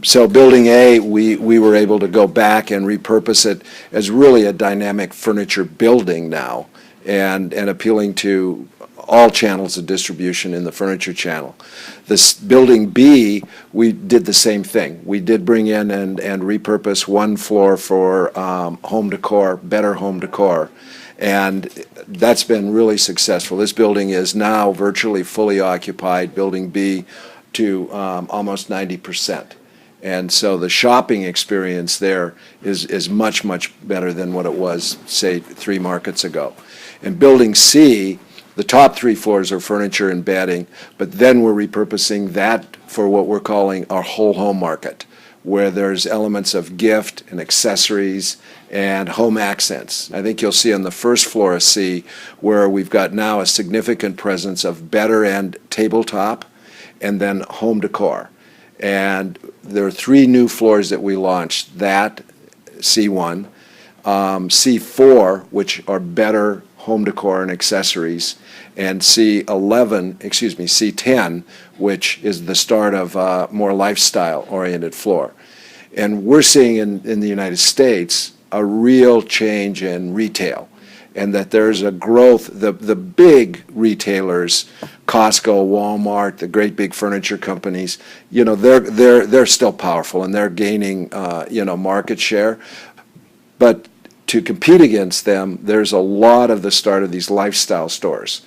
So building A, we were able to go back and repurpose it as really a dynamic furniture building now, and appealing to all channels of distribution in the furniture channel. This building B, we did the same thing. We did bring in and repurpose one floor for home decor, better home decor, and that's been really successful. This building is now virtually fully occupied, building B, to almost 90%. And so the shopping experience there is much, much better than what it was, say, 3 markets ago. And building C, the top 3 floors are furniture and bedding, but then we're repurposing that for what we're calling our whole home market, where there's elements of gift and accessories and home accents. I think you'll see on the first floor of C where we've got now a significant presence of better end tabletop and then home decor. And there are 3 new floors that we launched, that C1, C4, which are better home decor and accessories, and C10, which is the start of a more lifestyle-oriented floor. And we're seeing in the United States a real change in retail, and that there's a growth. The big retailers, Costco, Walmart, the great big furniture companies, they're still powerful and they're gaining market share. But to compete against them, there's a lot of the start of these lifestyle stores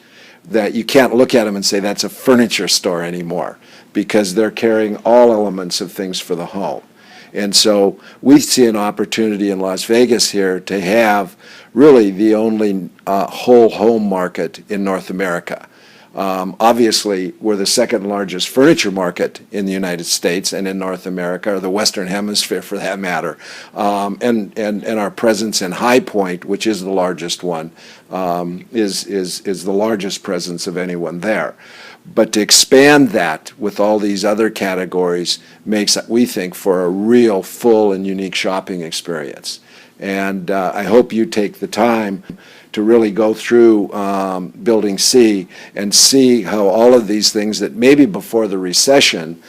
that you can't look at them and say that's a furniture store anymore, because they're carrying all elements of things for the home. And so we see an opportunity in Las Vegas here to have really the only whole home market in North America. Obviously, we're the second largest furniture market in the United States and in North America, or the Western Hemisphere for that matter. And our presence in High Point, which is the largest one, is the largest presence of anyone there. But to expand that with all these other categories makes, we think, for a real full and unique shopping experience. And I hope you take the time to really go through Building C and see how all of these things that maybe before the recession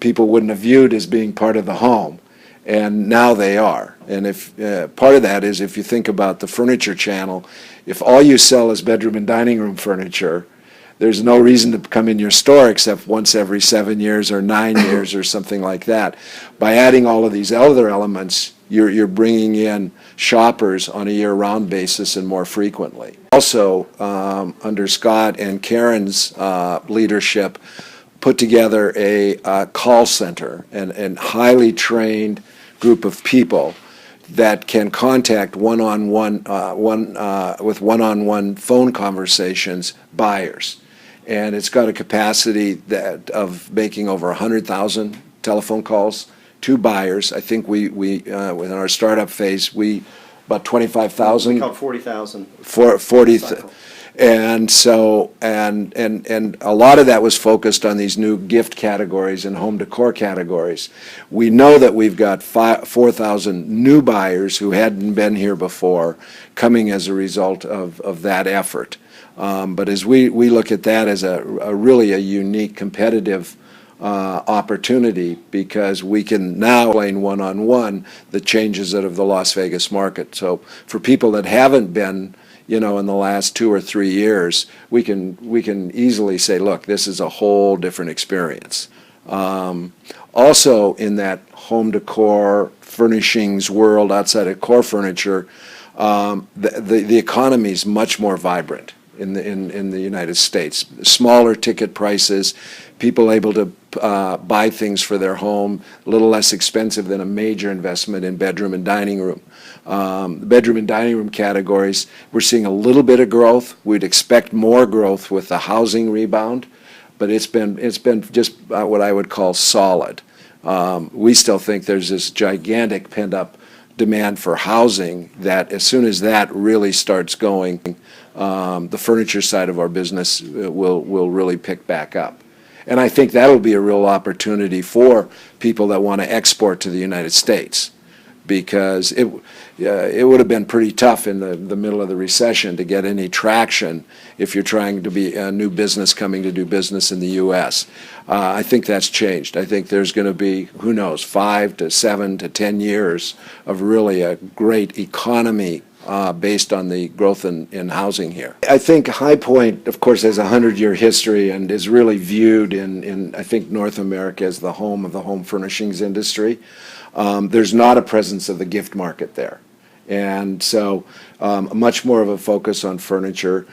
people wouldn't have viewed as being part of the home, and now they are. And if part of that is, if you think about the furniture channel, if all you sell is bedroom and dining room furniture, there's no reason to come in your store except once every 7 years or 9 years or something like that. By adding all of these other elements, you're bringing in shoppers on a year-round basis and more frequently. Also, under Scott and Karen's leadership, put together a call center and highly trained group of people that can contact with one-on-one phone conversations buyers. And it's got a capacity of making over 100,000 telephone calls to buyers. I think we within our startup phase, about 25,000. We called 40,000. 40. And so, and a lot of that was focused on these new gift categories and home decor categories. We know that we've got 4,000 new buyers who hadn't been here before coming as a result of that effort. But as we look at that as a really a unique competitive opportunity, because we can now explain one-on-one the changes out of the Las Vegas market. So for people that haven't been, in the last 2 or 3 years, we can easily say, look, this is a whole different experience. Also, in that home decor furnishings world outside of core furniture, the economy is much more vibrant in the United States. Smaller ticket prices, people able to buy things for their home, a little less expensive than a major investment in bedroom and dining room. The bedroom and dining room categories, we're seeing a little bit of growth. We'd expect more growth with the housing rebound, but it's been just what I would call solid. We still think there's this gigantic pent-up demand for housing that as soon as that really starts going, the furniture side of our business will really pick back up. And I think that'll be a real opportunity for people that want to export to the United States, because it would have been pretty tough in the middle of the recession to get any traction if you're trying to be a new business coming to do business in the U.S. I think that's changed. I think there's going to be, who knows, 5 to 7 to 10 years of really a great economy based on the growth in housing here. I think High Point, of course, has a 100-year history and is really viewed in, I think, North America as the home of the home furnishings industry. There's not a presence of the gift market there. And so much more of a focus on furniture.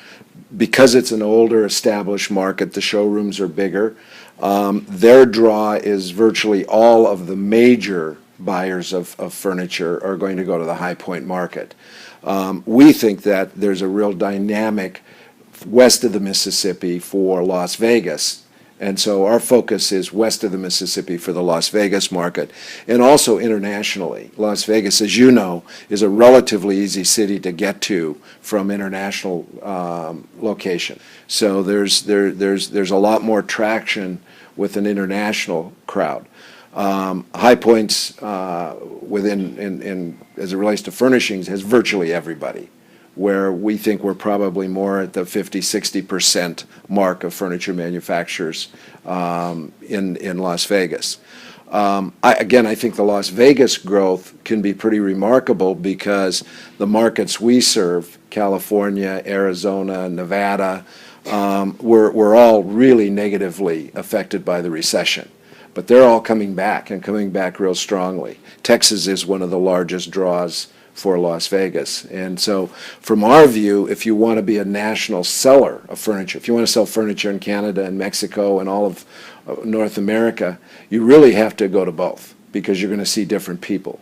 Because it's an older established market, the showrooms are bigger. Their draw is virtually all of the major buyers of furniture are going to go to the High Point market. We think that there's a real dynamic west of the Mississippi for Las Vegas. And so our focus is west of the Mississippi for the Las Vegas market, and also internationally. Las Vegas, as you know, is a relatively easy city to get to from international location. So there's a lot more traction with an international crowd. High Points as it relates to furnishings has virtually everybody, where we think we're probably more at the 50–60% mark of furniture manufacturers in Las Vegas. I think the Las Vegas growth can be pretty remarkable because the markets we serve, California, Arizona, Nevada, were all really negatively affected by the recession. But they're all coming back, and coming back real strongly. Texas is one of the largest draws for Las Vegas. And so from our view, if you want to be a national seller of furniture, if you want to sell furniture in Canada and Mexico and all of North America, you really have to go to both, because you're going to see different people.